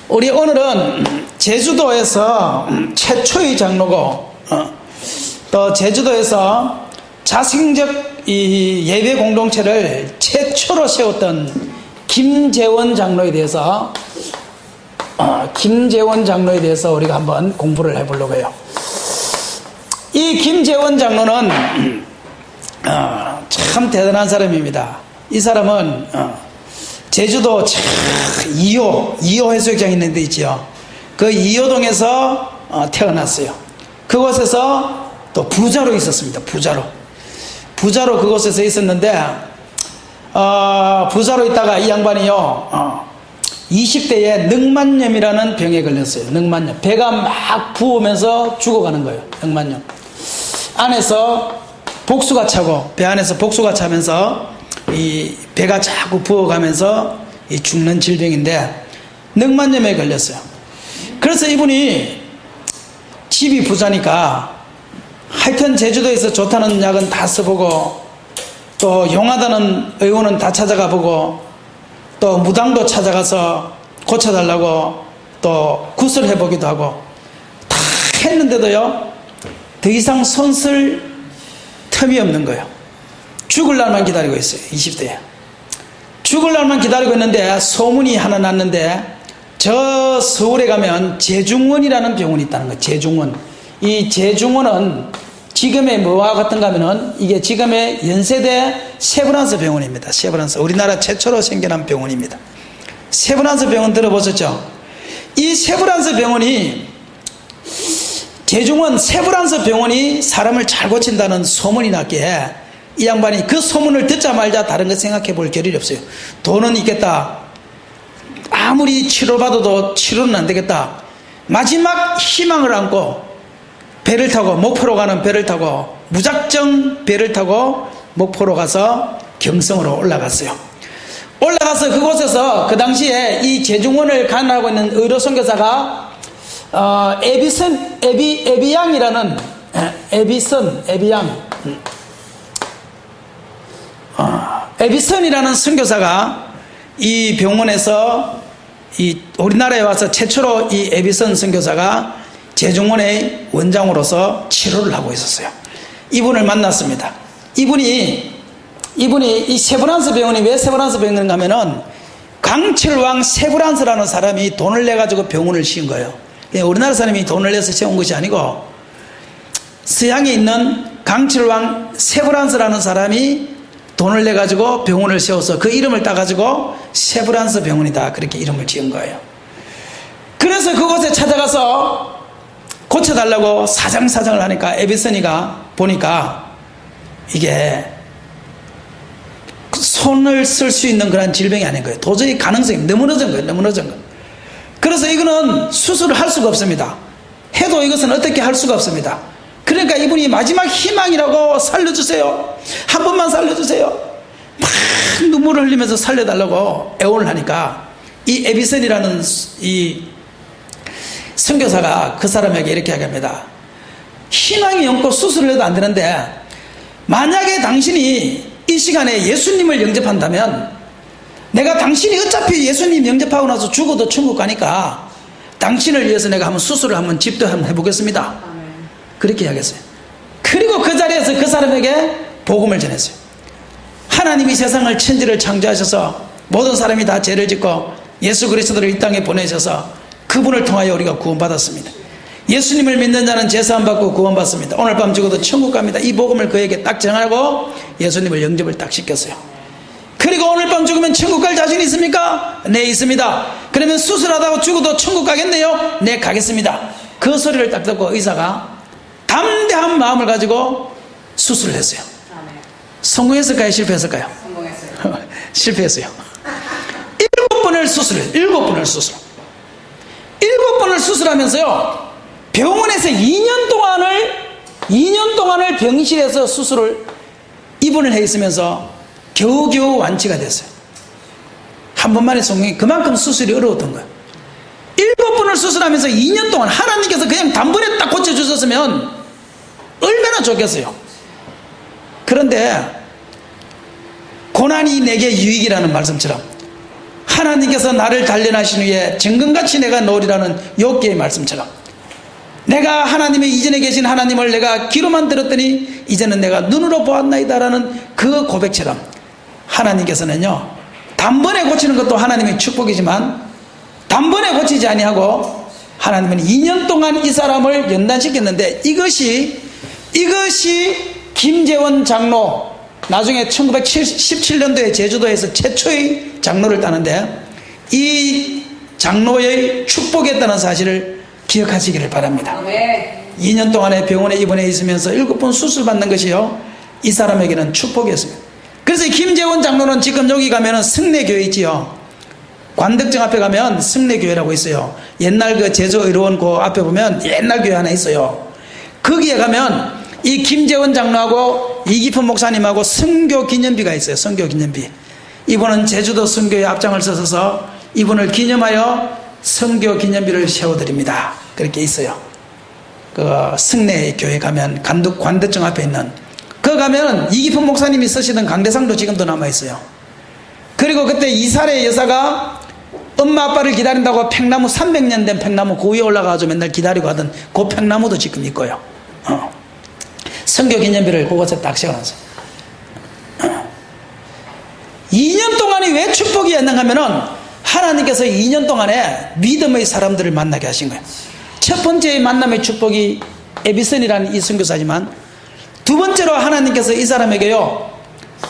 우리 오늘은 제주도에서 최초의 장로고 또 제주도에서 자생적 이 예배 공동체를 최초로 세웠던 김재원 장로에 대해서 우리가 한번 공부를 해보려고 해요. 이 김재원 장로는 참 대단한 사람입니다. 이 사람은 제주도 2호 해수욕장 있는 데 있죠. 그 2호동에서 태어났어요. 그곳에서 또 부자로 있었습니다. 부자로 그곳에서 있었는데 부자로 있다가 이 양반이요 20대에 늑만염이라는 병에 걸렸어요. 늑만염. 배가 막 부으면서 죽어가는 거예요. 늑만염. 안에서 복수가 차고 배 안에서 복수가 차면서 이 배가 자꾸 부어가면서 이 죽는 질병인데 늑만염에 걸렸어요. 그래서 이분이 집이 부자니까 하여튼 제주도에서 좋다는 약은 다 써보고 또 용하다는 의원은 다 찾아가 보고 또 무당도 찾아가서 고쳐달라고 또 굿을 해보기도 하고 다 했는데도요 더 이상 손 쓸 틈이 없는 거예요. 죽을 날만 기다리고 있어요. 20대에 죽을 날만 기다리고 있는데 소문이 하나 났는데 저 서울에 가면 제중원이라는 병원이 있다는 거예요. 제중원. 이 제중원은 지금의 뭐와 같은가 하면은 이게 지금의 연세대 세브란스 병원입니다. 세브란스. 우리나라 최초로 생겨난 병원입니다. 세브란스 병원 들어보셨죠? 이 세브란스 병원이 제중원 세브란스 병원이 사람을 잘 고친다는 소문이 났기에 이 양반이 그 소문을 듣자마자 다른 거 생각해 볼 겨를이 없어요. 돈은 있겠다. 아무리 치료받아도 치료는 안 되겠다. 마지막 희망을 안고 배를 타고 목포로 가는 배를 타고 무작정 배를 타고 목포로 가서 경성으로 올라갔어요. 올라가서 그곳에서 그 당시에 이 제중원을 관할하고 있는 의료 선교사가 에비양이라는 에비선이라는 선교사가 이 병원에서 우리나라에 와서 최초로 이 에비선 선교사가 제중원의 원장으로서 치료를 하고 있었어요. 이분을 만났습니다. 이분이 이 세브란스 병원이 왜 세브란스 병원인가 하면은 강철왕 세브란스라는 사람이 돈을 내가지고 병원을 지은 거예요. 우리나라 사람이 돈을 내서 세운 것이 아니고 서양에 있는 강철왕 세브란스라는 사람이 돈을 내가지고 병원을 세워서 그 이름을 따가지고 세브란스 병원이다. 그렇게 이름을 지은 거예요. 그래서 그곳에 찾아가서 고쳐달라고 사장을 하니까 에비선이가 보니까 이게 손을 쓸 수 있는 그런 질병이 아닌 거예요. 도저히 가능성이 너무 늦은 거예요. 그래서 이거는 수술을 할 수가 없습니다. 해도 이것은 어떻게 할 수가 없습니다. 그러니까 이분이 마지막 희망이라고 살려주세요. 한 번만 살려주세요. 막 눈물을 흘리면서 살려달라고 애원을 하니까 이 에비선이라는 이 선교사가 그 사람에게 이렇게 얘기합니다. 희망이 없고 수술을 해도 안 되는데 만약에 당신이 이 시간에 예수님을 영접한다면 내가 당신이 어차피 예수님 영접하고 나서 죽어도 천국 가니까 당신을 위해서 내가 한번 수술을 한번 집도 한번 해보겠습니다. 그렇게 이야기했어요. 그리고 그 자리에서 그 사람에게 복음을 전했어요. 하나님이 세상을 천지를 창조하셔서 모든 사람이 다 죄를 짓고 예수 그리스도를 이 땅에 보내셔서 그분을 통하여 우리가 구원받았습니다. 예수님을 믿는 자는 죄사함 받고 구원받습니다. 오늘 밤 죽어도 천국 갑니다. 이 복음을 그에게 딱 전하고 예수님을 영접을 딱 시켰어요. 그리고 오늘 밤 죽으면 천국 갈 자신 있습니까? 네, 있습니다. 그러면 수술하다가 죽어도 천국 가겠네요? 네, 가겠습니다. 그 소리를 딱 듣고 의사가 담대한 마음을 가지고 수술을 했어요. 성공했을까요? 실패했을까요? 성공했어요. 실패했어요. 7번을 수술하면서요 병원에서 2년 동안을 병실에서 수술을 입원을 해 있으면서 겨우겨우 완치가 됐어요. 한 번만에 성공이 그만큼 수술이 어려웠던 거예요. 7번을 수술하면서 2년 동안 하나님께서 그냥 단번에 딱 고쳐주셨으면 얼마나 좋겠어요. 그런데 고난이 내게 유익이라는 말씀처럼 하나님께서 나를 단련하신 후에 정금같이 내가 놓으리라는 욥기의 말씀처럼 내가 하나님의 이전에 계신 하나님을 내가 귀로만 들었더니 이제는 내가 눈으로 보았나이다라는 그 고백처럼 하나님께서는요, 단번에 고치는 것도 하나님의 축복이지만 단번에 고치지 아니하고 하나님은 2년 동안 이 사람을 연단시켰는데 이것이 김재원 장로, 나중에 1917년도에 제주도에서 최초의 장로를 따는데 이 장로의 축복이었다는 사실을 기억하시기를 바랍니다. 2년 동안에 병원에 입원해 있으면서 7번 수술받는 것이요, 이 사람에게는 축복이었습니다. 그래서 김재원 장로는 지금 여기 가면은 승례교회 있지요. 관덕정 앞에 가면 승례교회라고 있어요. 옛날 그 제주의료원 그 앞에 보면 옛날 교회 하나 있어요. 거기에 가면 이 김재원 장로하고 이기품 목사님하고 선교 기념비가 있어요. 선교 기념비. 이분은 제주도 선교에 앞장을 서서 이분을 기념하여 선교 기념비를 세워드립니다. 그렇게 있어요. 그 승례 교회 가면 관덕정 앞에 있는, 그 가면 이기품 목사님이 쓰시던 강대상도 지금도 남아있어요. 그리고 그때 이사례 여사가 엄마 아빠를 기다린다고 팽나무 300년 된 팽나무 그 위에 올라가서 맨날 기다리고 하던 그 팽나무도 지금 있고요. 선교 기념비를 그곳에 딱 세워놨어요. 2년 동안이 왜 축복이었는가 하면은 하나님께서 2년 동안에 믿음의 사람들을 만나게 하신 거예요. 첫 번째 만남의 축복이 에비슨이라는 이 선교사지만 두 번째로 하나님께서 이 사람에게요,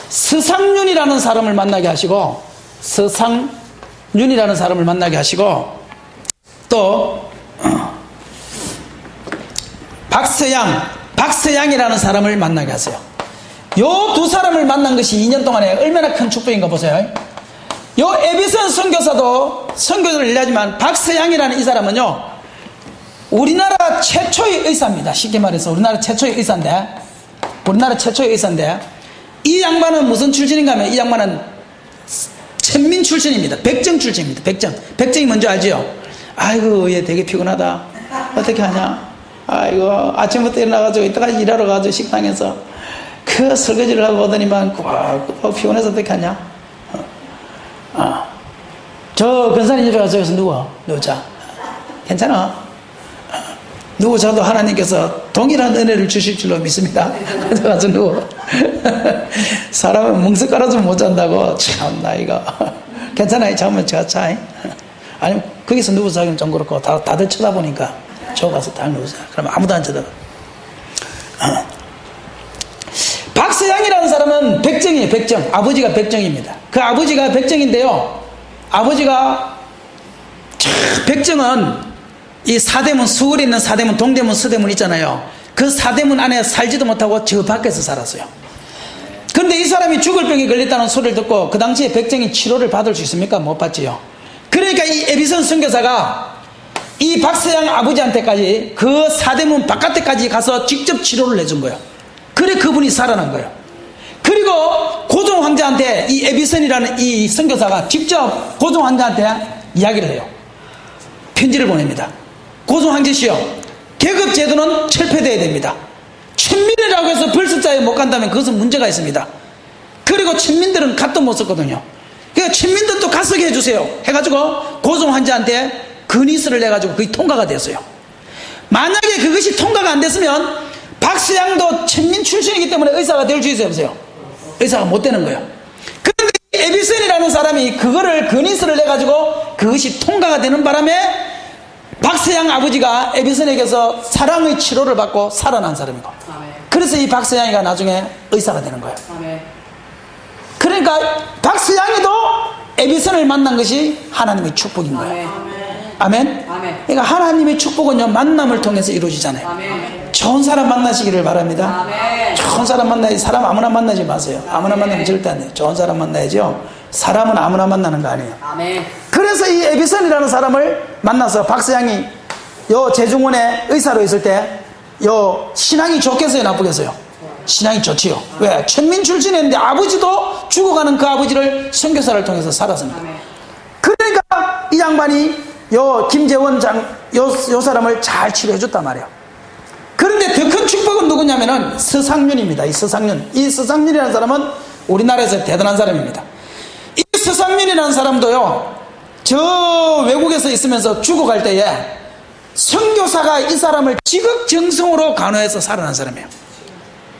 서상윤이라는 사람을 만나게 하시고, 서상윤이라는 사람을 만나게 하시고, 또 박서양이라는 사람을 만나게 하세요. 요 두 사람을 만난 것이 2년 동안에 얼마나 큰 축복인가 보세요. 요 에비슨 선교사도 선교를 일하지만 박서양이라는 이 사람은요, 우리나라 최초의 의사입니다. 쉽게 말해서 우리나라 최초의 의사인데 이 양반은 무슨 출신인가 하면 이 양반은 천민 출신입니다. 백정 출신입니다. 백정이 뭔지 알지요? 아이고 얘 되게 피곤하다. 어떻게 하냐? 아이고 아침부터 일어나가지고 이따까지 일하러 가지고 식당에서 그 설거지를 하고 오더니만 피곤해서 어떻게 하냐? 저 근사님 집에 가서 누구? 자 괜찮아. 누구 저도 하나님께서 동일한 은혜를 주실 줄로 믿습니다. 그래서 가서 누구? 사람은 멍석 깔아주면 못 잔다고. 참나 이거. 괜찮아요. 잠깐만 제가 자. 아니면 거기서 누구 자기는 좀 그렇고 다들 쳐다보니까 저 가서 딱 누우세요. 그러면 아무도 안 쳐다봐. 박서양이라는 사람은 백정이에요. 백정. 아버지가 백정입니다. 그 아버지가 백정인데요, 아버지가 백정은 이 사대문, 서울에 있는 사대문, 동대문, 서대문 있잖아요. 그 사대문 안에 살지도 못하고 저 밖에서 살았어요. 그런데 이 사람이 죽을 병에 걸렸다는 소리를 듣고 그 당시에 백정이 치료를 받을 수 있습니까? 못 받지요. 그러니까 이 에비슨 선교사가 이 박서양 아버지한테까지 그 사대문 바깥에까지 가서 직접 치료를 해준 거예요. 그래 그분이 살아난 거예요. 그리고 고종 황제한테 이 에비슨이라는 이 선교사가 직접 고종 황제한테 이야기를 해요. 편지를 보냅니다. 고종 황제시여, 계급 제도는 철폐되어야 됩니다. 천민이라고 해서 벌습자에 못 간다면 그것은 문제가 있습니다. 그리고 천민들은 갓도 못 썼거든요. 그러니까 천민들도 갓쓰게 해주세요 해가지고 고종 황제한테 건의서를 내가지고 그게 통과가 됐어요. 만약에 그것이 통과가 안 됐으면 박서양도 천민 출신이기 때문에 의사가 될 수 있어요, 없어요? 의사가 못 되는 거예요. 그런데 에비슨이라는 사람이 그거를 건의서를 내가지고 그것이 통과가 되는 바람에 박서양 아버지가 에비슨에게서 사랑의 치료를 받고 살아난 사람이고, 그래서 이 박서양이가 나중에 의사가 되는 거예요. 그러니까 박서양이도 에비슨을 만난 것이 하나님의 축복인 거예요. 아멘. 그러니까 하나님의 축복은요, 만남을 통해서 이루어지잖아요. 좋은 사람 만나시기를 바랍니다. 좋은 사람 만나야지. 사람 아무나 만나지 마세요. 아무나 만나면 절대 안 돼요. 좋은 사람 만나야죠. 사람은 아무나 만나는 거 아니에요. 그래서 이 에비슨이라는 사람을 만나서 박서양이 요 제중원에 의사로 있을 때 요 신앙이 좋겠어요, 나쁘겠어요? 신앙이 좋지요. 왜? 천민 출신이었는데 아버지도 죽어가는 그 아버지를 선교사를 통해서 살았습니다. 그러니까 이 양반이 요 김재원 요 사람을 잘 치료해 줬단 말이에요. 그런데 더 큰 축복은 누구냐면은 서상윤입니다. 이 서상윤이라는 사람은 우리나라에서 대단한 사람입니다. 이 서상윤이라는 사람도요, 저 외국에서 있으면서 죽어갈 때에 선교사가 이 사람을 지극정성으로 간호해서 살아난 사람이에요.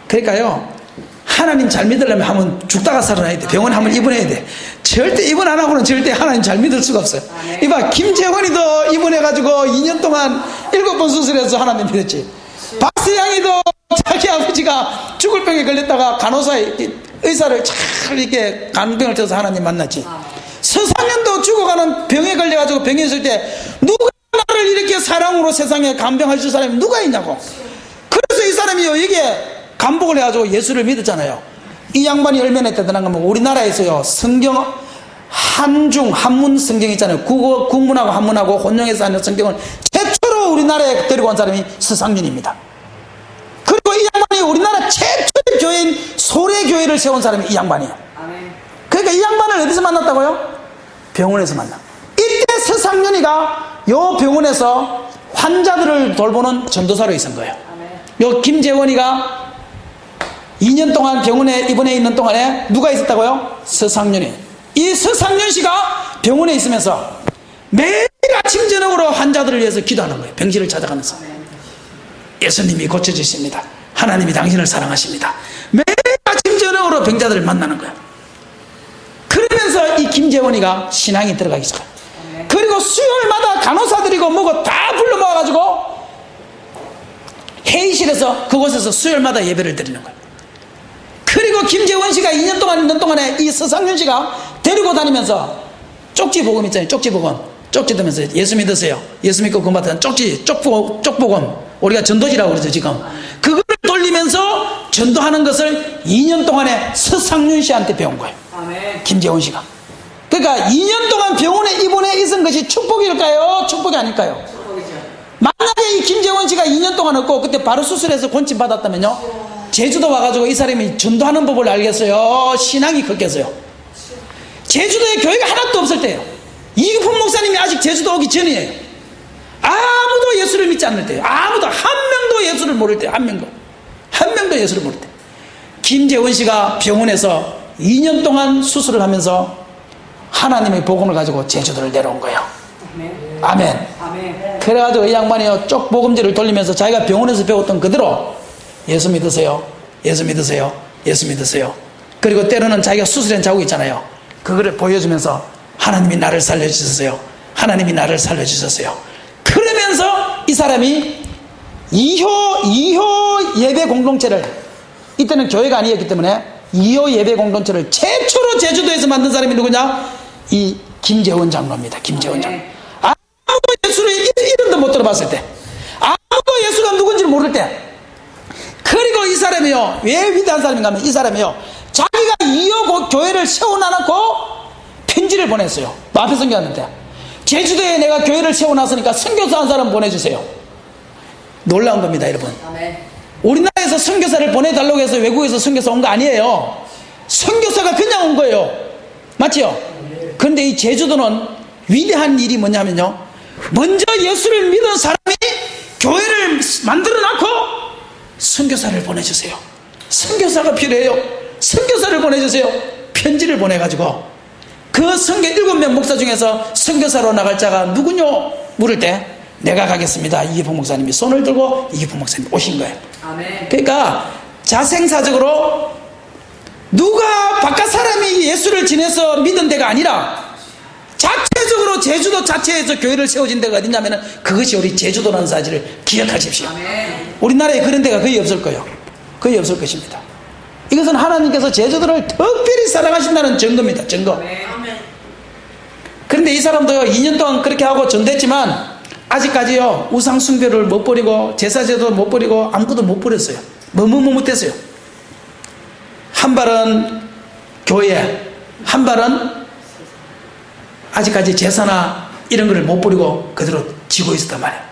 그러니까요, 하나님 잘 믿으려면 한번 죽다가 살아나야 돼. 병원 한번 입원해야 돼. 절대 입원 안 하고는 절대 하나님 잘 믿을 수가 없어요. 이봐, 김재원이도 입원해가지고 2년 동안 7번 수술해서 하나님 믿었지. 박세양이도 자기 아버지가 죽을 병에 걸렸다가 간호사 의사를 잘 이렇게 간병을 쳐서 하나님 만났지. 서상현도 죽어가는 병에 걸려가지고 병에 있을 때 누가 나를 이렇게 사랑으로 세상에 간병할 줄 사람이 누가 있냐고. 그래서 이 사람이요, 이게 감복을 해가지고 예수를 믿었잖아요. 이 양반이 얼마나 대단한 건 우리나라에서요, 성경 한문 성경 있잖아요. 국문하고 한문하고 혼용해서 하는 성경을 최초로 우리나라에 데리고 온 사람이 서상윤입니다. 그리고 이 양반이 우리나라 최초의 교회인 소래교회를 세운 사람이 이 양반이에요. 그러니까 이 양반을 어디서 만났다고요? 병원에서 만나. 이때 서상윤이가 요 병원에서 환자들을 돌보는 전도사로 있은 거예요. 요 김재원이가 2년 동안 병원에 입원해 있는 동안에 누가 있었다고요? 서상윤이. 이 서상윤 씨가 병원에 있으면서 매일 아침 저녁으로 환자들을 위해서 기도하는 거예요. 병실을 찾아가면서. 예수님이 고쳐주십니다. 하나님이 당신을 사랑하십니다. 매일 아침 저녁으로 병자들을 만나는 거예요. 그러면서 이 김재원이가 신앙이 들어가기 시작해요. 그리고 수요일마다 간호사들이고 뭐고 다 불러 모아가지고 회의실에서 그곳에서 수요일마다 예배를 드리는 거예요. 그리고 김재원 씨가 2년 동안에 이 서상윤 씨가 데리고 다니면서 쪽지 복음 있잖아요. 쪽지 복음. 쪽지 들면서 예수 믿으세요. 예수 믿고 구원 받은 쪽지, 쪽복음. 우리가 전도지라고 그러죠, 지금. 그거를 돌리면서 전도하는 것을 2년 동안에 서상윤 씨한테 배운 거예요. 아멘. 김재원 씨가. 그러니까 2년 동안 병원에 입원해 있은 것이 축복일까요? 축복이 아닐까요? 축복이죠. 만약에 이 김재원 씨가 2년 동안 없고 그때 바로 수술해서 권침 받았다면요, 제주도 와가지고 이 사람이 전도하는 법을 알겠어요? 신앙이 컸겠어요? 제주도에 교회가 하나도 없을 때예요. 이기품 목사님이 아직 제주도 오기 전이에요. 아무도 예수를 믿지 않을 때예요. 아무도 한 명도 예수를 모를 때예요. 한 명도 예수를 모를 때. 김재원 씨가 병원에서 2년 동안 수술을 하면서 하나님의 복음을 가지고 제주도를 내려온 거예요. 아멘. 아멘. 그래가지고 이 양반이요, 쪽 복음지를 돌리면서 자기가 병원에서 배웠던 그대로 예수 믿으세요. 예수 믿으세요. 예수 믿으세요. 그리고 때로는 자기가 수술한 자국 있잖아요. 그거를 보여주면서 하나님이 나를 살려주셨어요. 하나님이 나를 살려주셨어요. 그러면서 이 사람이 2호 예배 공동체를, 이때는 교회가 아니었기 때문에 2호 예배 공동체를 최초로 제주도에서 만든 사람이 누구냐? 이 김재원 장로입니다. 김재원 장로. 아무도 예수를 이름도 못 들어봤을 때, 아무도 예수가 누군지 모를 때, 그리고 이 사람이요, 왜 위대한 사람인가 하면 이 사람이요, 자기가 2호 교회를 세워놔놓고 편지를 보냈어요. 마페 선교하는데, 제주도에 내가 교회를 세워놨으니까 선교사 한 사람 보내주세요. 놀라운 겁니다, 여러분. 우리나라에서 선교사를 보내달라고 해서 외국에서 선교사 온 거 아니에요. 선교사가 그냥 온 거예요. 맞죠? 그런데 이 제주도는 위대한 일이 뭐냐면요, 먼저 예수를 믿은 사람이 교회를 만들어 놨고 선교사를 보내주세요. 선교사가 필요해요. 선교사를 보내주세요. 편지를 보내가지고 그 선교 7명 목사 중에서 선교사로 나갈 자가 누구뇨? 물을 때 내가 가겠습니다. 이기품 목사님이 손을 들고 이기품 목사님이 오신 거예요. 아멘. 그러니까 자생사적으로 누가 바깥 사람이 예수를 지내서 믿은 데가 아니라 자체적으로 제주도 자체에서 교회를 세워진 데가 어디냐면 그것이 우리 제주도라는 사실을 기억하십시오. 아멘. 우리나라에 그런 데가 거의 없을 거예요. 거의 없을 것입니다. 이것은 하나님께서 제주도를 특별히 사랑하신다는 증거입니다. 증거. 아멘. 그런데 이 사람도요, 2년 동안 그렇게 하고 전됐지만 아직까지요, 우상 숭배를 못 버리고 제사제도 못 버리고 아무것도 못 버렸어요. 머뭇머뭇했어요. 한 발은 교회, 한 발은 아직까지 제사나 이런 거를 못 버리고 그대로 지고 있었단 말이에요.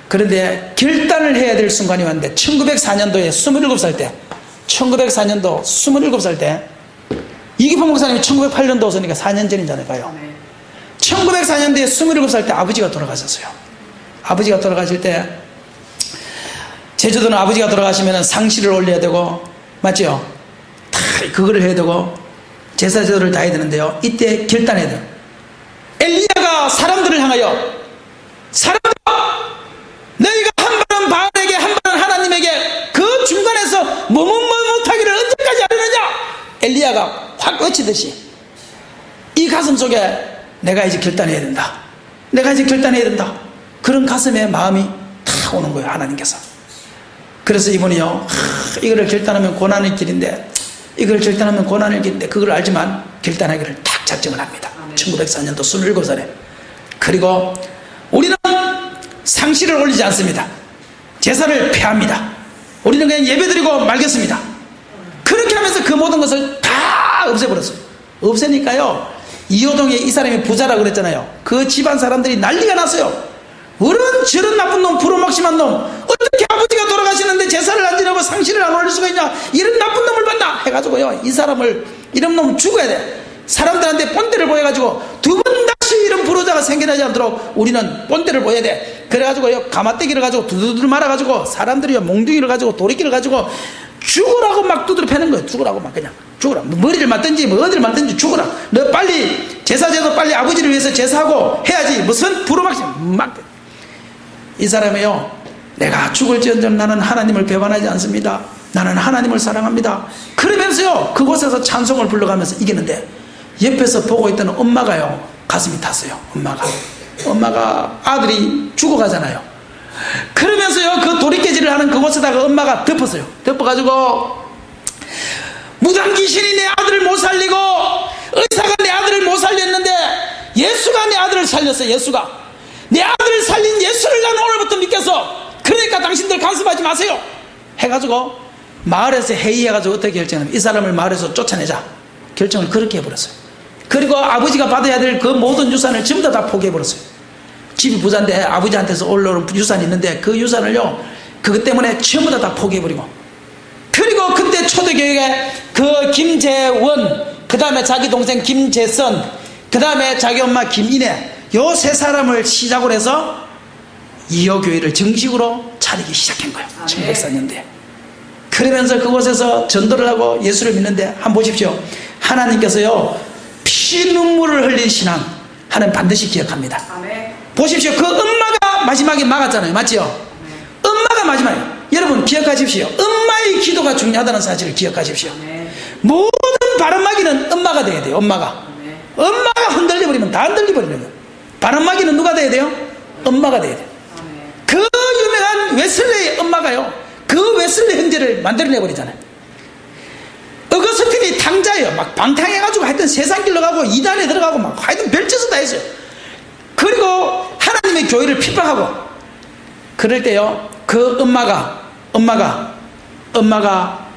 그런데 결단을 해야 될 순간이 왔는데 1904년도에 27살 때 1904년도 27살 때 이기품 목사님이 1908년도 오셨으니까 4년 전이잖아요. 1904년도에 27살 때 아버지가 돌아가셨어요. 아버지가 돌아가실 때 제주도는 아버지가 돌아가시면 상시를 올려야 되고, 맞죠? 다 그거를 해야 되고 제사 제도를 다 해야 되는데요, 이때 결단해야 돼요. 엘리야가 사람들을 향하여, 사람들아, 너희가 한 번은 바알에게 한 번은 하나님에게 그 중간에서 못하기를 언제까지 하려느냐. 엘리야가 확 외치듯이 이 가슴 속에 내가 이제 결단해야 된다, 내가 이제 결단해야 된다, 그런 가슴에 마음이 다 오는 거예요, 하나님께서. 그래서 이분이요, 이거를 결단하면 고난의 길인데, 이걸 결단하면 고난의 길인데, 그걸 알지만 결단하기를 딱 작정을 합니다. 1904년도 27살에. 그리고 우리는 상시를 올리지 않습니다. 제사를 폐합니다. 우리는 그냥 예배드리고 말겠습니다. 그렇게 하면서 그 모든 것을 다 없애버렸어요. 없애니까요, 이호동에 이 사람이 부자라고 그랬잖아요. 그 집안 사람들이 난리가 났어요. 어른 저런 나쁜 놈, 부로막심한 놈, 어떻게 아버지가 돌아가시는데 제사를 안 지내고 상시를 안 올릴 수가 있냐, 이런 나쁜 놈을 봤나 해가지고요, 이 사람을, 이런 놈 죽어야 돼. 사람들한테 본때를 보여가지고 두 번 다시 이런 불효자가 생겨나지 않도록 우리는 본때를 보여야 돼. 그래가지고요, 가마떼기를 가지고 두두두 말아가지고 사람들이요, 몽둥이를 가지고 도리끼를 가지고 죽으라고 막 두드려 패는 거예요. 죽으라고 막 그냥 죽으라. 머리를 맞든지 뭐 어디를 맞든지 죽으라. 너 빨리 제사제도 빨리 아버지를 위해서 제사하고 해야지. 무슨 부로막심 막. 이 사람이요, 내가 죽을지언정 나는 하나님을 배반하지 않습니다, 나는 하나님을 사랑합니다, 그러면서요 그곳에서 찬송을 불러가면서 이기는데, 옆에서 보고 있던 엄마가요 가슴이 탔어요. 엄마가 아들이 죽어가잖아요. 그러면서요 그 도리깨질을 하는 그곳에다가 엄마가 덮었어요. 덮어가지고 무당 귀신이 내 아들을 못 살리고 의사가 내 아들을 못 살렸는데 예수가 내 아들을 살렸어요. 예수가 내 아들을 살린 예수를 나는 오늘부터 믿겠어. 그러니까 당신들 간섭하지 마세요 해가지고 마을에서 회의해가지고 어떻게 결정하면, 이 사람을 마을에서 쫓아내자 결정을 그렇게 해버렸어요. 그리고 아버지가 받아야 될 그 모든 유산을 전부 다 포기해버렸어요. 집이 부자인데 아버지한테서 올라오는 유산이 있는데 그 유산을요, 그것 때문에 전부 다 포기해버리고, 그리고 그때 초대교회에 그 김재원, 그 다음에 자기 동생 김재선, 그 다음에 자기 엄마 김인혜, 요 세 사람을 시작으로 해서 이호교회를 정식으로 차리기 시작한 거예요. 1904년도에. 그러면서 그곳에서 전도를 하고 예수를 믿는데, 한번 보십시오. 하나님께서요 피 눈물을 흘린 신앙 하나님 반드시 기억합니다. 아멘. 보십시오. 그 엄마가 마지막에 막았잖아요. 맞죠? 엄마가 마지막에. 여러분 기억하십시오. 엄마의 기도가 중요하다는 사실을 기억하십시오. 아멘. 모든 바람막이는 엄마가 돼야 돼요. 엄마가. 아멘. 엄마가 흔들려버리면 다 흔들려버리는 거예요. 바람막이는 누가 돼야 돼요? 엄마가 돼야 돼요. 아멘. 그 유명한 웨슬레의 엄마가요, 그 웨슬레 형제를 만들어내버리잖아요. 어거스틴이 탕자예요. 막 방탕해가지고 하여튼 세상 길로 가고 이단에 들어가고 막 하여튼 별짓을 다 했어요. 그리고 하나님의 교회를 핍박하고, 그럴 때요 그 엄마가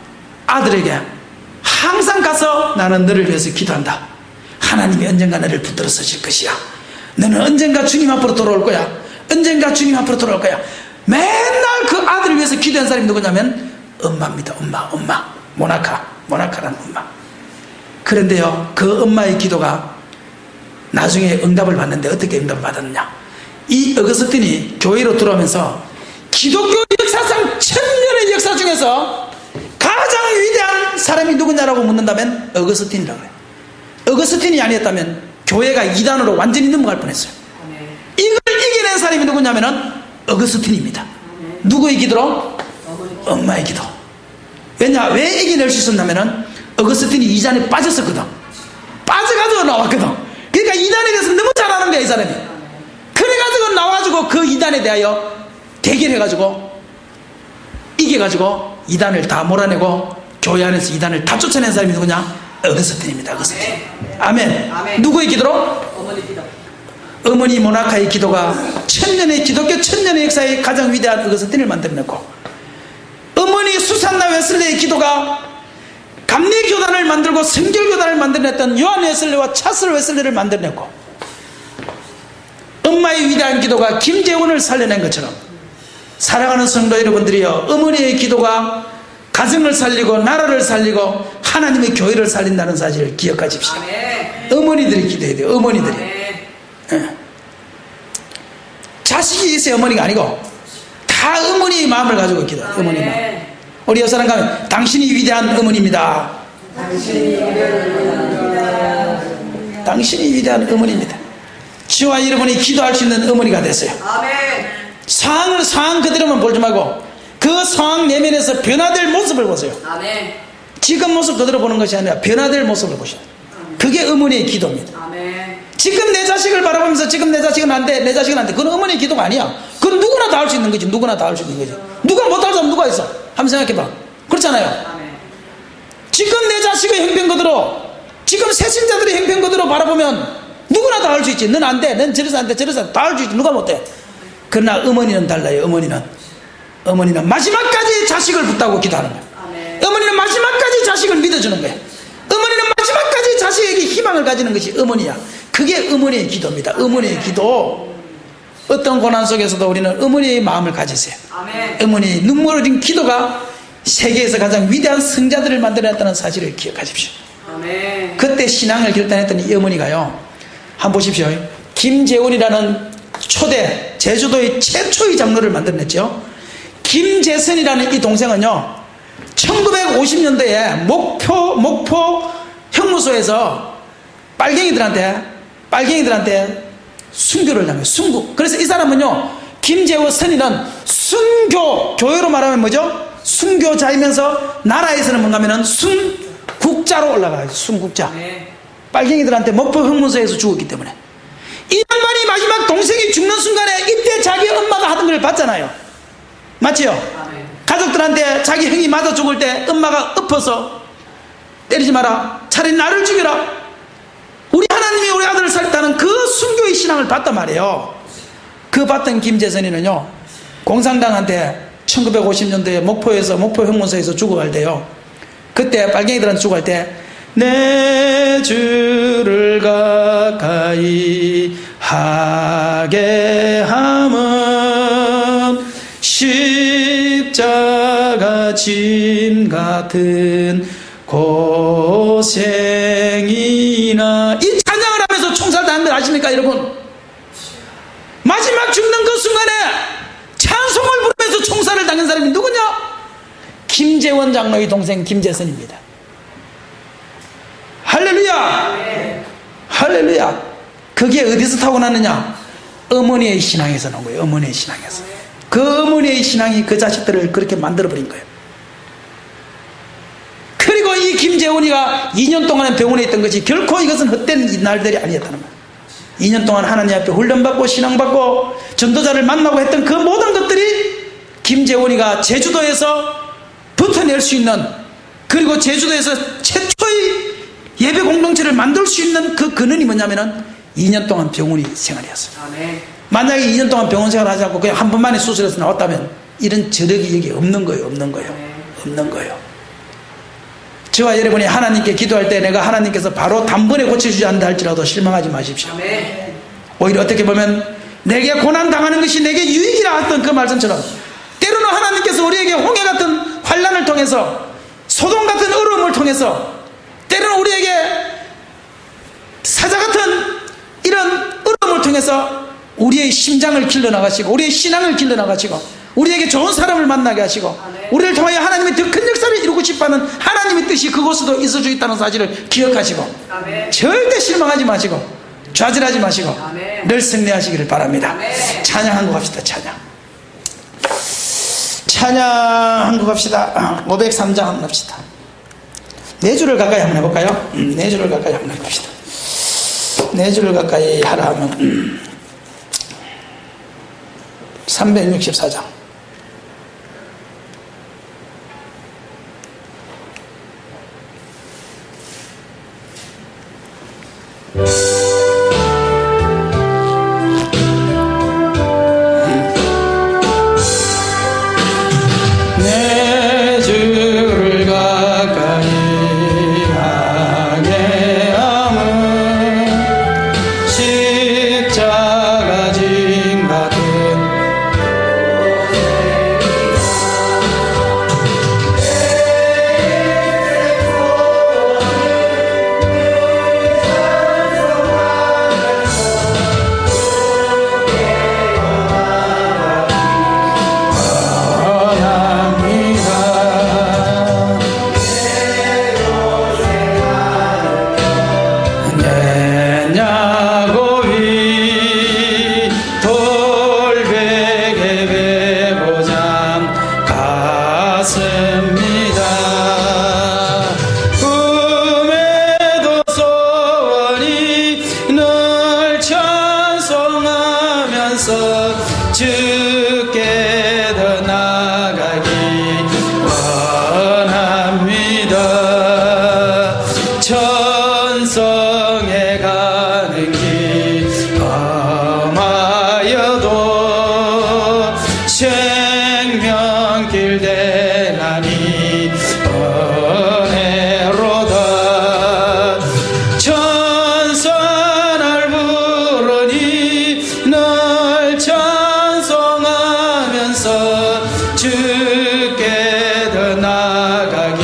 아들에게 항상 가서 나는 너를 위해서 기도한다, 하나님이 언젠가 너를 붙들어 서실 것이야, 너는 언젠가 주님 앞으로 돌아올 거야, 언젠가 주님 앞으로 돌아올 거야. 맨날 그 아들을 위해서 기도한 사람이 누구냐면 엄마입니다. 엄마 모나카라는 엄마. 그런데요 그 엄마의 기도가 나중에 응답을 받는데, 어떻게 응답을 받았느냐, 이 어거스틴이 교회로 들어오면서 기독교 역사상 1000년의 역사 중에서 가장 위대한 사람이 누구냐라고 묻는다면 어거스틴이라고 해요. 어거스틴이 아니었다면 교회가 이단으로 완전히 넘어갈 뻔했어요. 이걸 이겨낸 사람이 누구냐면은 어거스틴입니다. 누구의 기도로? 엄마의 기도. 왜냐, 왜 이겨낼 수 있었냐면은 어거스틴이 이단에 빠졌었거든. 빠져가지고 나왔거든. 그러니까 이단에 대해서 너무 잘 아는 거야 이 사람이. 그래가지고 나와가지고 그 이단에 대하여 대결해가지고 이겨가지고 이단을 다 몰아내고 교회 안에서 이단을 다 쫓아낸 사람이 누구냐? 어거스틴입니다. 어거스틴. 아멘. 누구의 기도로? 어머니 기도. 어머니 모나카의 기도가 1000년의 기독교 1000년의 역사의 가장 위대한 어거스틴을 만들어냈고, 어머니 수산나 웨슬레의 기도가 감리교단을 만들고 성결교단을 만들어냈던 요한 웨슬레와 차슬 웨슬레를 만들어냈고, 엄마의 위대한 기도가 김재원을 살려낸 것처럼, 사랑하는 성도 여러분들이여, 어머니의 기도가 가정을 살리고 나라를 살리고 하나님의 교회를 살린다는 사실을 기억하십시오. 아멘. 어머니들이 기도해야 돼요. 어머니들이. 예. 자식이 있어야 어머니가 아니고 다 어머니의 마음을 가지고 기도해요. 어머니 마음. 우리 여사람 가면 당신이 위대한 어머니입니다. 당신이 위대한 어머니입니다. 저와 여러분이 기도할 수 있는 어머니가 되세요. 상황을 상황 그대로만 보지 말고 그 상황 내면에서 변화될 모습을 보세요. 지금 모습 그대로 보는 것이 아니라 변화될 모습을 보셔야 돼요. 그게 어머니의 기도입니다. 지금 내 자식을 바라보면서 지금 내 자식은 안 돼, 내 자식은 안 돼. 그건 어머니의 기도가 아니야. 그건 누구나 다 할 수 있는 거지. 누구나 다 할 수 있는 거지. 누가 못할 사람 누가 있어? 한번 생각해봐. 그렇잖아요. 지금 내 자식의 형편 그대로, 지금 새신자들의 형편 그대로 바라보면 누구나 다 할 수 있지. 넌 안 돼, 넌 저래서 안 돼, 저래서 안 돼. 다 할 수 있지. 누가 못해? 그러나 어머니는 달라요. 어머니는 마지막까지 자식을 붙잡고 기도하는 거예요. 어머니는 마지막까지 자식을 믿어주는 거예요. 어머니는 마지막까지 자식에게 희망을 가지는 것이 어머니야. 그게 어머니의 기도입니다. 어머니의 기도. 어떤 고난 속에서도 우리는 어머니의 마음을 가지세요. 어머니의 눈물 흘린 기도가 세계에서 가장 위대한 성자들을 만들어냈다는 사실을 기억하십시오. 그때 신앙을 결단했던 이 어머니가요, 한번 보십시오. 김재원이라는 초대 제주도의 최초의 장로를 만들어냈죠. 김재선이라는 이 동생은요, 1950년대에 목포 형무소에서 빨갱이들한테 순교를 당해요. 순교. 그래서 이 사람은요, 김재호 선이는 교회로 말하면 뭐죠? 순교자이면서 나라에서는 뭔가 하면은 순국자로 올라가요. 순국자. 빨갱이들한테 목포 형무소에서 죽었기 때문에. 이 양반이 마지막 동생이 죽는 순간에 이때 자기 엄마가 하던 걸 봤잖아요. 맞지요? 가족들한테 자기 형이 맞아 죽을 때 엄마가 엎어서 때리지 마라, 차라리 나를 죽여라, 우리 하나님이 우리 아들을 살렸다는 그 순교의 신앙을 봤단 말이에요. 그 봤던 김재선이는요, 공산당한테 1950년대에 목포 형무소에서 죽어갈 때요, 그때 빨갱이들한테 죽어갈 때 내 주를 가까이 하게 함은 십자가 짐 같은 고생이나, 이 찬양을 하면서 총살당한 걸 아십니까 여러분? 마지막 죽는 그 순간에 찬송을 부르면서 총살을 당한 사람이 누구냐? 김재원 장로의 동생 김재선입니다. 할렐루야. 할렐루야. 그게 어디서 타고났느냐? 어머니의 신앙에서 나온 거예요. 어머니의 신앙에서. 그 어머니의 신앙이 그 자식들을 그렇게 만들어버린 거예요. 그리고 이 김재훈이가 2년 동안 병원에 있던 것이 결코 이것은 헛된 날들이 아니었다는 거예요. 2년 동안 하나님 앞에 훈련받고 신앙받고 전도자를 만나고 했던 그 모든 것들이 김재훈이가 제주도에서 붙어낼 수 있는, 그리고 제주도에서 최초의 예배 공동체를 만들 수 있는 그 근원이 뭐냐면은 2년 동안 병원이 생활이었어요. 만약에 2년 동안 병원 생활 하지 않고 그냥 한 번만에 수술해서 나왔다면 이런 저력이 여기 없는 거예요. 없는 거예요. 저와 여러분이 하나님께 기도할 때 내가 하나님께서 바로 단번에 고쳐주지 않는다 할지라도 실망하지 마십시오. 오히려 어떻게 보면 내게 고난 당하는 것이 내게 유익이라 했던 그 말씀처럼, 때로는 하나님께서 우리에게 홍해 같은 환난을 통해서, 소돔 같은 어려움을 통해서, 때로는 우리에게 사자 같은 이런 어려움을 통해서 우리의 심장을 길러나가시고 우리의 신앙을 길러나가시고 우리에게 좋은 사람을 만나게 하시고 우리를 통하여 하나님의 더 큰 역사를 이루고 싶어하는 하나님의 뜻이 그곳에도 있어져 있다는 사실을 기억하시고, 절대 실망하지 마시고 좌절하지 마시고 늘 승리하시기를 바랍니다. 찬양한 거 갑시다. 찬양한 거 갑시다. 503장 한번 합시다. 4주를 가까이 한번 해볼까요? 4주를 가까이 한번 해봅시다. 4주를 가까이 하라 하면 364장. 주께 더 나아가기 원합니다. 천성에 가는 길 험하여도 생명길 대나니 은혜로다. 천사날 부르니 널 찬송하면서 주께 더 나아가기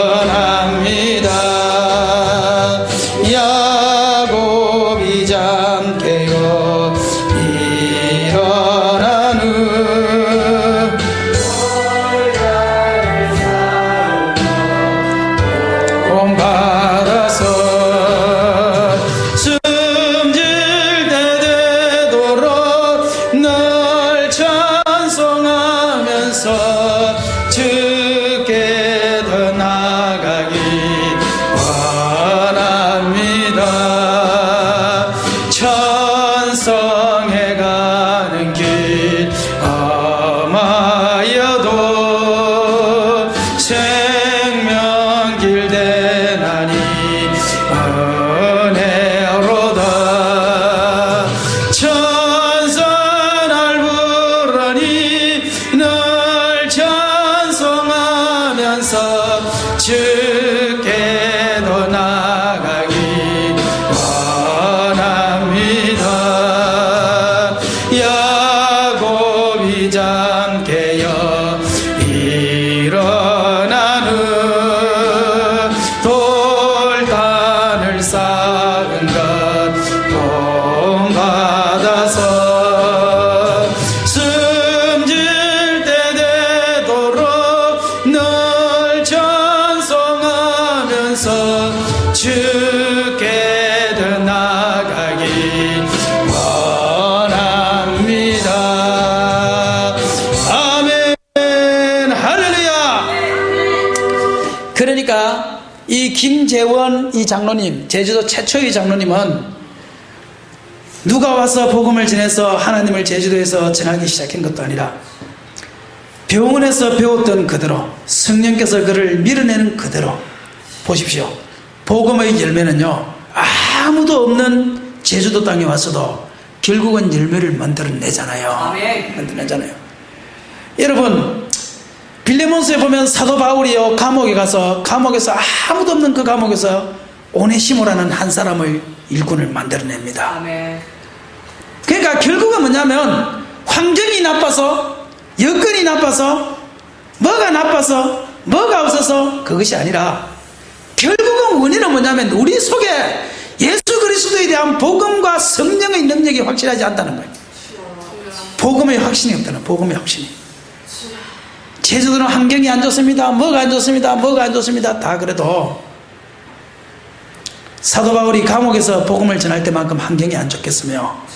원합니다. 야곱이 잠 깨어 일어난 후 본받아서 숨질 때 되도록 널 찬송하면서 주께 더 나아가기 원합니다. 천성에 가는 길 험하여도 생명길 대나니 은혜로다. 천사날 부르니 널 찬송하면서 주께 더 나아가기 원합니다. 야곱이 잠 깨어 일어난 후 돌단을 쌓은 것 본받아서 숨질 때 되도록 널 찬송하면서 주께 더 나아가기 원합니다. 아멘. 할렐루야. 그러니까 이 김재원 이 장로님, 제주도 최초의 장로님은 누가 와서 복음을 전해서 하나님을 제주도에서 전하기 시작한 것도 아니라 병원에서 배웠던 그대로 성령께서 그를 밀어내는 그대로 보십시오. 복음의 열매는요, 아무도 없는 제주도 땅에 와서도 결국은 열매를 만들어내잖아요. 만들어내잖아요. 여러분, 빌레몬스에 보면 사도 바울이요, 감옥에 가서, 감옥에서 아무도 없는 그 감옥에서 오네시모라는 한 사람을 일꾼을 만들어냅니다. 그러니까 결국은 뭐냐면 환경이 나빠서, 여건이 나빠서, 뭐가 나빠서, 뭐가 없어서 그것이 아니라 결국은 원인은 뭐냐면 우리 속에 예수 그리스도에 대한 복음과 성령의 능력이 확실하지 않다는 거예요. 복음의 확신이 없다는, 복음의 확신이. 제주도는 환경이 안 좋습니다, 뭐가 안 좋습니다, 뭐가 안 좋습니다, 다 그래도 사도 바울이 감옥에서 복음을 전할 때만큼 환경이 안 좋겠으며,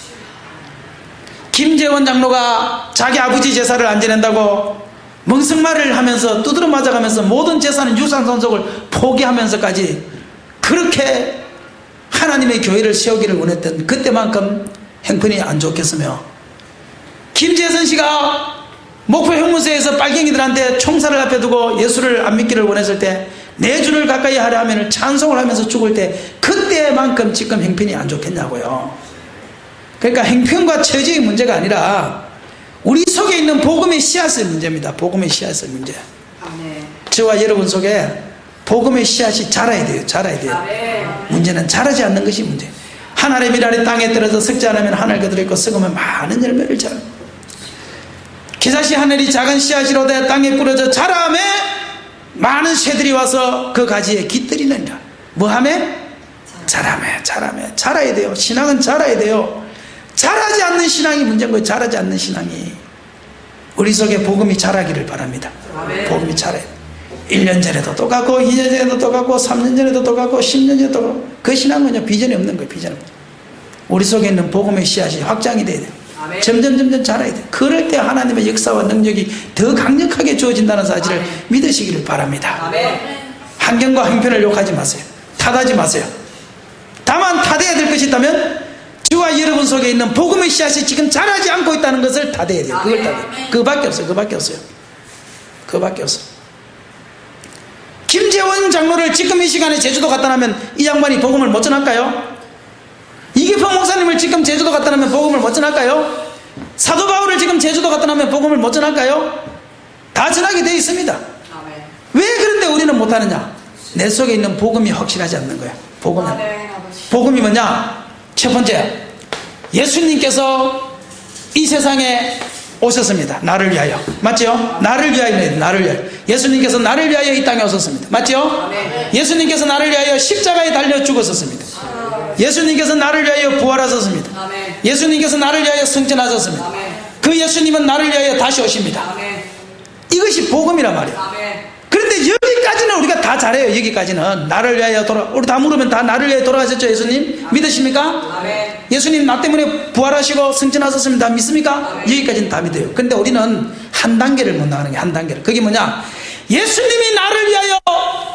김재원 장로가 자기 아버지 제사를 안 지낸다고 멍석말을 하면서 두드러 맞아가면서 모든 제사는 유산 선속을 포기하면서까지 그렇게 하나님의 교회를 세우기를 원했던 그때만큼 형편이 안 좋겠으며, 김재선 씨가 목포 형무소에서 빨갱이들한테 총살을 앞에 두고 예수를 안 믿기를 원했을 때 내 주를 가까이 하려 하면 찬송을 하면서 죽을 때 그때만큼 지금 형편이 안 좋겠냐고요. 그러니까 형편과 처지의 문제가 아니라 우리 속에 있는 복음의 씨앗의 문제입니다. 복음의 씨앗의 문제. 저와 여러분 속에 복음의 씨앗이 자라야 돼요. 자라야 돼요. 문제는 자라지 않는 것이 문제. 하늘의 미랄이 땅에 떨어져 썩지 않으면 하늘 그대로 있고 썩으면 많은 열매를 자라. 기사시 하늘이 작은 씨앗이로 돼 땅에 뿌려져 자라매 많은 새들이 와서 그 가지에 깃들이느니라. 뭐하매? 자라매. 자라야 돼요. 신앙은 자라야 돼요. 자라지 않는 신앙이 문제인 거예요. 자라지 않는 신앙이. 우리 속에 복음이 자라기를 바랍니다. 복음이 자라야 돼요. 1년 전에도 똑같고 2년 전에도 똑같고 3년 전에도 똑같고 10년 전에도 똑같고, 그 신앙은 그냥 비전이 없는 거예요. 비전이. 우리 속에 있는 복음의 씨앗이 확장이 돼야 돼요. 점점 자라야 돼요. 그럴 때 하나님의 역사와 능력이 더 강력하게 주어진다는 사실을 믿으시기를 바랍니다. 환경과 형편을 욕하지 마세요. 탓하지 마세요. 다만 탓해야 될 것이 있다면 주와 저와 여러분 속에 있는 복음의 씨앗이 지금 자라지 않고 있다는 것을 닫아야 돼요. 그걸 닫아야 돼요. 그거밖에 없어요. 그거밖에 없어요. 그거밖에 없어요. 김재원 장로를 지금 이 시간에 제주도 갖다 놓으면 이 양반이 복음을 못 전할까요? 이기평 목사님을 지금 제주도 갖다 놓으면 복음을 못 전할까요? 사도 바울을 지금 제주도 갖다 놓으면 복음을 못 전할까요? 다 전하게 되어 있습니다. 왜 그런데 우리는 못하느냐? 내 속에 있는 복음이 확실하지 않는 거야. 복음이 뭐냐? 첫 번째, 예수님께서 이 세상에 오셨습니다. 나를 위하여. 맞죠? 나를 위하여. 나를 위하여. 예수님께서 나를 위하여 이 땅에 오셨습니다. 맞죠? 예수님께서 나를 위하여 십자가에 달려 죽었었습니다. 예수님께서 나를 위하여 부활하셨습니다. 예수님께서 나를 위하여 승천하셨습니다. 그 예수님은 나를 위하여 다시 오십니다. 이것이 복음이란 말이에요. 그런데 여기까지는 우리가 다 잘해요. 여기까지는 나를 위하여 우리 다 물으면 다 나를 위하여 돌아가셨죠. 예수님 믿으십니까? 예수님 나 때문에 부활하시고 승천하셨습니다. 믿습니까? 여기까지는 다 믿어요. 그런데 우리는 한 단계를 못 나가는 게 한 단계를. 그게 뭐냐? 예수님이 나를 위하여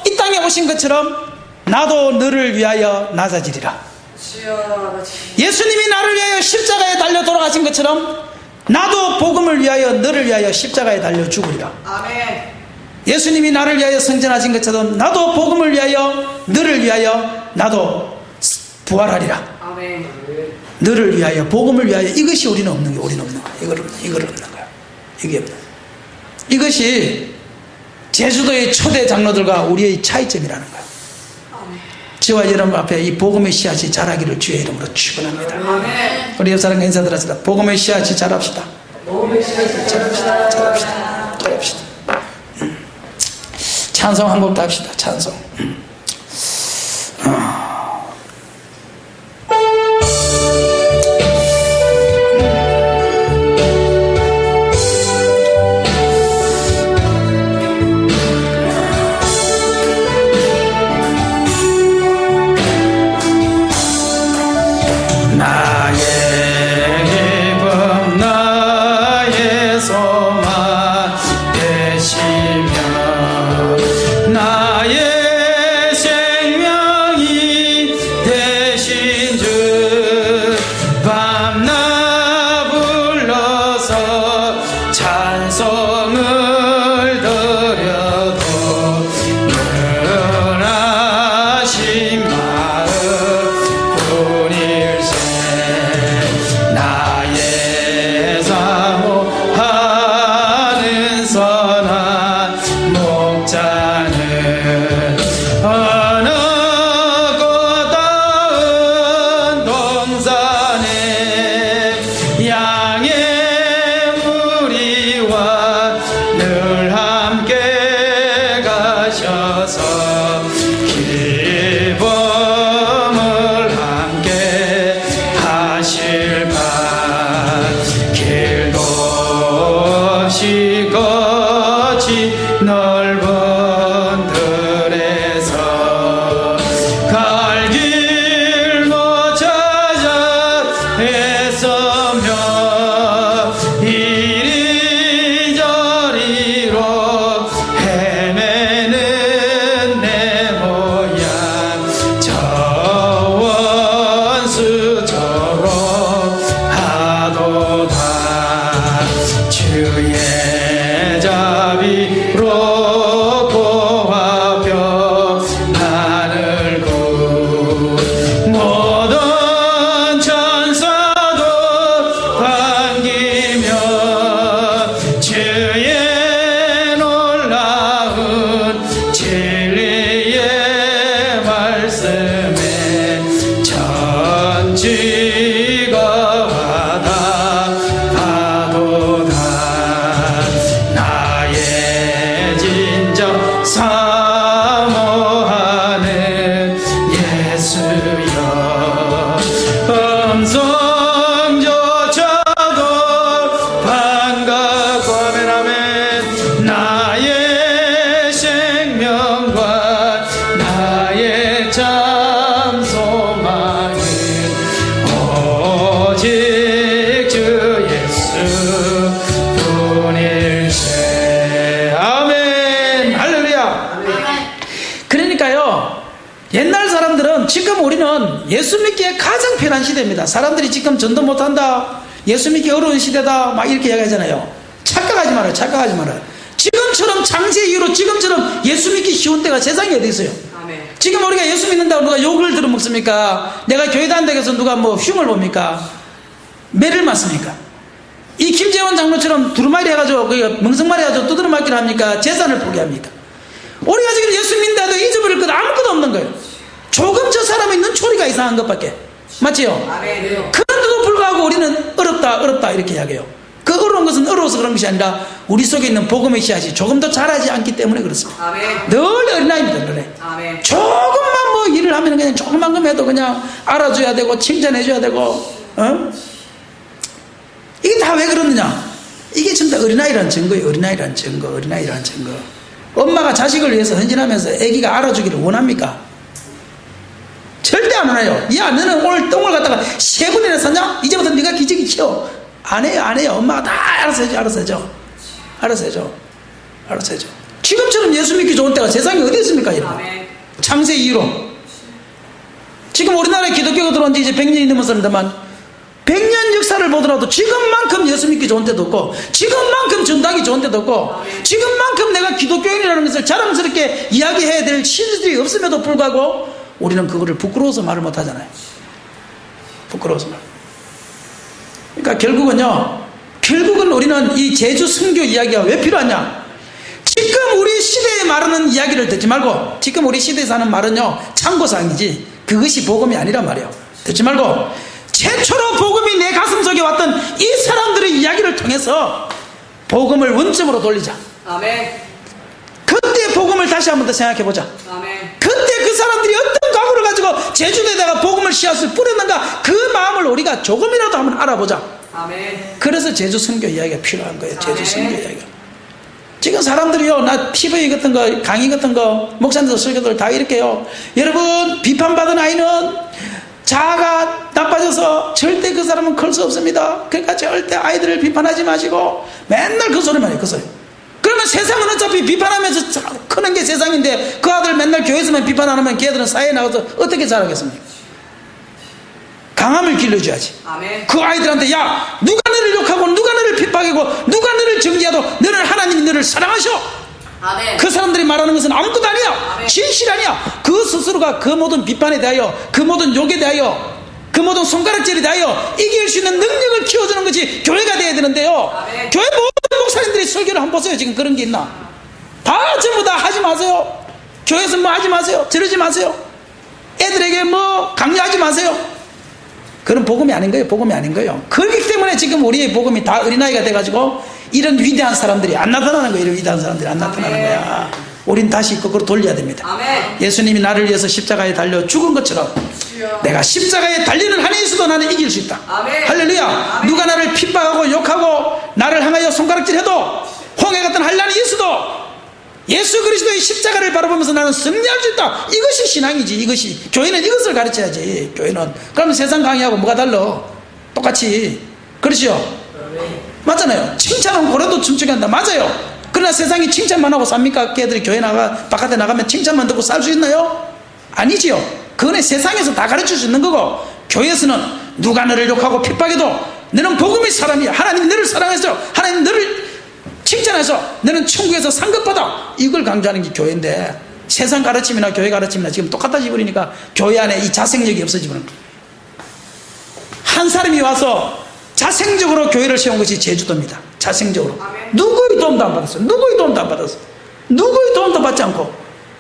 이 땅에 오신 것처럼 나도 너를 위하여 낮아지리라. 예수님이 나를 위하여 십자가에 달려 돌아가신 것처럼 나도 복음을 위하여 너를 위하여 십자가에 달려 죽으리라. 예수님이 나를 위하여 승천하신 것처럼 나도 복음을 위하여 너를 위하여 나도 부활하리라. 너를 위하여 복음을 위하여 이것이 우리는 없는 게 우리는 없는 거야. 이걸 없는 거야. 이게 없는 거야. 이것이 제주도의 초대 장로들과 우리의 차이점이라는 거야. 저와 여러분 앞에 이 복음의 씨앗이 자라기를 주의 이름으로 축원합니다. 우리 옆 사람과 인사드렸습니다. 복음의 씨앗이 자랍시다. 복음의 씨앗이 자랍시다. 자랍시다. 찬송 한 곡도 합시다. 찬송. 여러분, 예수 믿기에 가장 편한 시대입니다. 사람들이 지금 전도 못한다, 예수 믿기 어려운 시대다 막 이렇게 이야기하잖아요. 착각하지 말아요. 착각하지 말아요. 지금처럼 장세 이후로 지금처럼 예수 믿기 쉬운 때가 세상에 어디 있어요? 아멘. 지금 우리가 예수 믿는다고 누가 욕을 들어먹습니까? 내가 교회 다닌다고 해서 누가 뭐 흉을 봅니까? 매를 맞습니까? 이 김재원 장로처럼 두루마리 해가지고 멍석말이 해가지고 두드러 맞기를 합니까? 재산을 포기합니까? 우리가 지금 예수 믿는다 해도 잊어버릴 것 아무것도 없는 거예요. 조금 저 사람의 눈초리가 이상한 것밖에. 맞지요? 아멘. 그런데도 불구하고 우리는 어렵다 이렇게 이야기해요. 그 어려운 것은 어려워서 그런 것이 아니라 우리 속에 있는 복음의 씨앗이 조금 더 자라지 않기 때문에 그렇습니다. 아멘. 늘 어린아이입니다. 늘. 아멘. 조금만 뭐 일을 하면 그냥 조금만 금 해도 그냥 알아줘야 되고 칭찬해줘야 되고, 이게 다 왜 그러느냐? 이게 전부 다 어린아이라는 증거예요. 어린아이라는 증거. 엄마가 자식을 위해서 헌신하면서 아기가 알아주기를 원합니까? 절대 안 원해요. 야, 너는 오늘 똥을 갖다가 3번이나 쌌냐? 이제부터 네가 기저귀 치워. 안 해요. 엄마가 다 알아서 해줘. 지금처럼 예수 믿기 좋은 때가 세상에 어디 있습니까, 여러분? 창세 이후로. 지금 우리나라에 기독교가 들어온 지 이제 100년이 넘었습니다만, 100년 역사를 보더라도 지금만큼 예수 믿기 좋은 때도 없고, 지금만큼 전당이 좋은 때도 없고, 지금만큼 내가 기독교인이라는 것을 자랑스럽게 이야기해야 될 시들이 없음에도 불구하고 우리는 그거를 부끄러워서 말을 못하잖아요. 부끄러워서 말. 그러니까 결국은 우리는 이 제주 선교 이야기가 왜 필요하냐? 지금 우리 시대에 말하는 이야기를 듣지 말고, 지금 우리 시대에서 하는 말은요, 참고사항이지 그것이 복음이 아니란 말이에요. 듣지 말고 최초로 복음이 내 가슴 속에 왔던 이 사람들의 이야기를 통해서 복음을 원점으로 돌리자. 아멘. 그때 복음을 다시 한번 더 생각해보자. 아멘. 그때 그 사람들이 어떤 각오를 가지고 제주도에다가 복음을 씨앗을 뿌렸는가, 그 마음을 우리가 조금이라도 한번 알아보자. 아멘. 그래서 제주 선교 이야기가 필요한 거예요. 제주 선교 이야기가. 지금 사람들이요, 나 TV 같은 거, 강의 같은 거, 목사님들 설교들 다 이렇게 해요. 여러분, 비판받은 아이는 자아가 나빠져서 절대 그 사람은 클 수 없습니다. 그러니까 절대 아이들을 비판하지 마시고 맨날 그 소리만 해요. 그 소리. 그러면 세상은 어차피 비판하면서 크는 게 세상인데, 그 아들 맨날 교회에서만 비판 안 하면 걔들은 사회에 나가서 어떻게 자라겠습니까? 강함을 길러줘야지. 아멘. 그 아이들한테, 야, 누가 너를 욕하고 누가 너를 핍박하고 누가 너를 정죄하도 너는 하나님이 너를 사랑하셔. 아멘. 그 사람들이 말하는 것은 아무것도 아니야. 아멘. 진실 아니야. 그 스스로가 그 모든 비판에 대하여, 그 모든 욕에 대하여, 그 모든 손가락질에 대하여 이길 수 있는 능력을 키워주는 것이 교회가 돼야 되는데요. 아멘. 교회 모든 목사님들이 설교를 한번 보세요. 지금 그런 게 있나? 다 전부 다 하지 마세요. 교회에서 뭐 하지 마세요. 저러지 마세요. 애들에게 뭐 강요하지 마세요. 그런 복음이 아닌 거예요. 복음이 아닌 거예요. 그렇기 때문에 지금 우리의 복음이 다 어린아이가 돼가지고 이런 위대한 사람들이 안 나타나는 거예요. 이런 위대한 사람들이 안 나타나는 거야. 우린 다시 거꾸로 돌려야 됩니다. 아멘. 예수님이 나를 위해서 십자가에 달려 죽은 것처럼 내가 십자가에 달리는 한 예수도 나는 이길 수 있다. 아멘. 할렐루야. 아멘. 누가 나를 핍박하고 욕하고 나를 향하여 손가락질해도, 홍해 같은 한란이 있어도 예수 그리스도의 십자가를 바라보면서 나는 승리할 수 있다. 이것이 신앙이지. 이것이 교회는 이것을 가르쳐야지. 교회는. 그럼 세상 강의하고 뭐가 달라? 똑같이. 그렇죠? 맞잖아요. 칭찬은 고래도 춤추게 한다. 맞아요. 그러나 세상이 칭찬만 하고 삽니까? 걔들이 교회 바깥에 나가면 칭찬만 듣고 살 수 있나요? 아니지요. 그거는 세상에서 다 가르칠 수 있는 거고, 교회에서는 누가 너를 욕하고 핍박해도 너는 복음의 사람이야. 하나님이 너를 사랑해서, 하나님이 너를 칭찬해서 너는 천국에서 상급받아. 이걸 강조하는 게 교회인데, 세상 가르침이나 교회 가르침이나 지금 똑같아져 버리니까 교회 안에 이 자생력이 없어져 버리는 거예요. 한 사람이 와서 자생적으로 교회를 세운 것이 제주도입니다. 자생적으로. 아멘. 누구의 도움도 안 받았어요. 누구의 도움도 안 받았어요. 누구의 도움도 받지 않고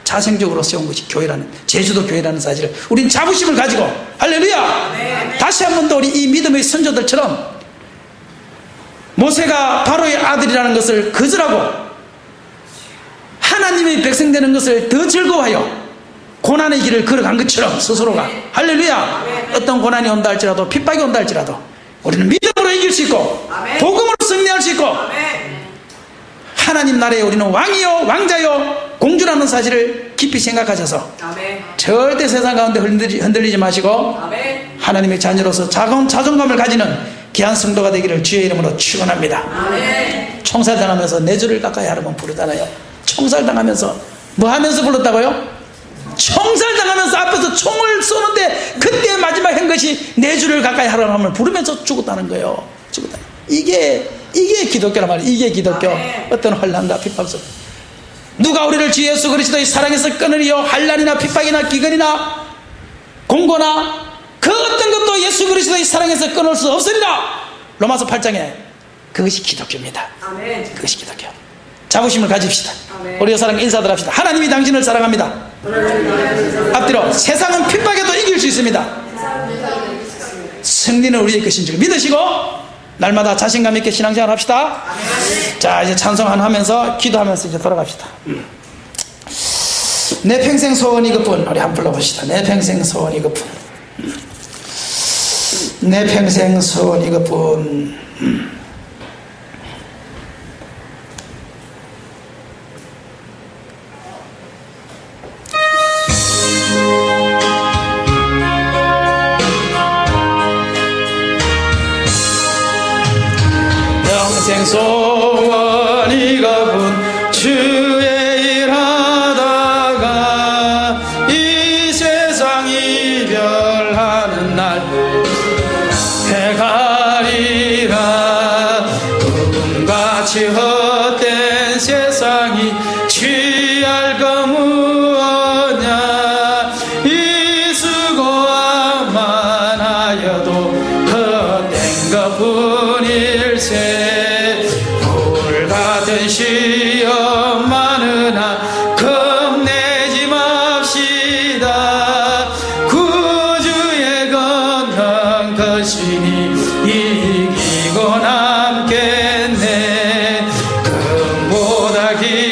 자생적으로 세운 것이 교회라는, 제주도 교회라는 사실을 우린 자부심을 가지고, 할렐루야. 아멘. 다시 한 번 더 우리 이 믿음의 선조들처럼 모세가 바로의 아들이라는 것을 거절하고 하나님의 백성 되는 것을 더 즐거워하여 고난의 길을 걸어간 것처럼 스스로가, 할렐루야. 어떤 고난이 온다 할지라도, 핍박이 온다 할지라도 우리는 믿음으로 이길 수 있고 복음으로 승리할 수 있고, 하나님 나라에 우리는 왕이요 왕자요 공주라는 사실을 깊이 생각하셔서 절대 세상 가운데 흔들리지 마시고 하나님의 자녀로서 자존감을 가지는 귀한 성도가 되기를 주의 이름으로 축원합니다. 총살당하면서 내 주를 깎아야 하라고 부르잖아요. 총살당하면서 뭐 하면서 불렀다고요? 총살당하면서 앞에서 총을 쏘는데 그때 마지막 한 것이 내 주를 가까이 하라는 함을 부르면서 죽었다는 거예요. 죽었다. 이게 기독교란 말이에요. 이게 기독교. 어떤 환난과 핍박 속 누가 우리를 주 예수 그리스도의 사랑에서 끊으리요? 환난이나 핍박이나 기근이나 공고나 그 어떤 것도 예수 그리스도의 사랑에서 끊을 수 없으리라. 로마서 8장에 그것이 기독교입니다. 아멘. 그것이 기독교. 자부심을 가집시다. 아멘. 우리 사랑 인사들 합시다. 하나님이 당신을 사랑합니다. 앞뒤로 세상은 핍박에도 이길 수 있습니다. 승리는 우리의 것인 줄 믿으시고 날마다 자신감 있게 신앙생활 합시다. 자, 이제 찬송 하면서 기도하면서 이제 돌아갑시다. 내 평생 소원 이것뿐. 우리 한번 불러봅시다. 내 평생 소원 이것뿐. 내 평생 소원 이것뿐. 평생 소원 이것뿐. 주의 일하다가 이 세상 이별하는 날 해가리라. 꿈같이 헛된 세상이 취할 거 무엇냐. 이 수고만 하여도 헛된 것뿐일세. 불같은 시험 많으나 겁내지 맙시다. 구주의 건능 거신이 이기고 남겠네. 금보다 긴